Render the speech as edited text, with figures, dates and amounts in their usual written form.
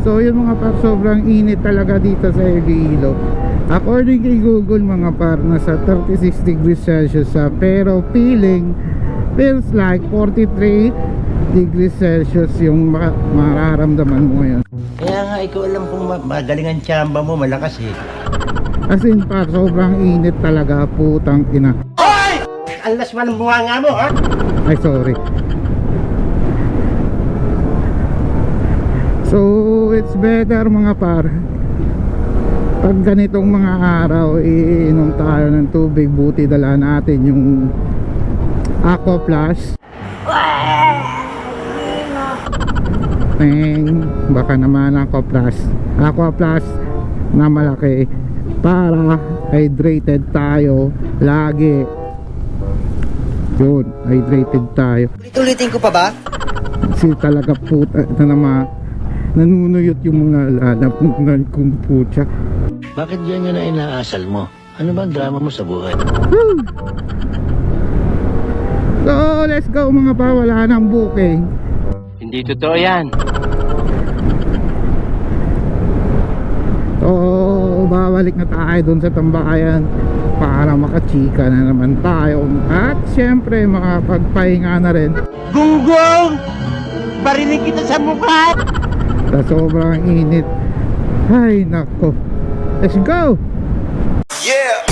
So yun mga par, sobrang init talaga dito sa Iloilo. According kay Google mga par, nasa 36 degrees Celsius pero feels like 43 degrees Celsius yung mararamdaman mo ngayon. Kaya nga ikaw alam kung magaling ang tsamba mo, malakas eh. As in par, sobrang init talaga, putang ina. Hoy! Ang lasman ng bunganga mo, ha? Ay sorry. So it's better mga par, pag ganitong mga araw iinom tayo ng tubig. Buti dala natin yung Aqua Plus. Baka naman Aqua Plus na malaki para hydrated tayo lagi. Yun, hydrated tayo. Ulitin ko pa ba? Kasi talaga puta na naman nanunuyot yung mga lalamunan kong putya. Bakit yan yun na inaasal mo? Ano ba ang drama mo sa buhay? Woo! So let's go mga pa, wala nang booking. Hindi totoo yan. So babalik na tayo dun sa tambayan para makachika na naman tayo. At syempre makapagpahinga na rin. Gunggong! Barinig kita sa mukha! Sa sobrang init. Ay nako. Let's go! Yeah!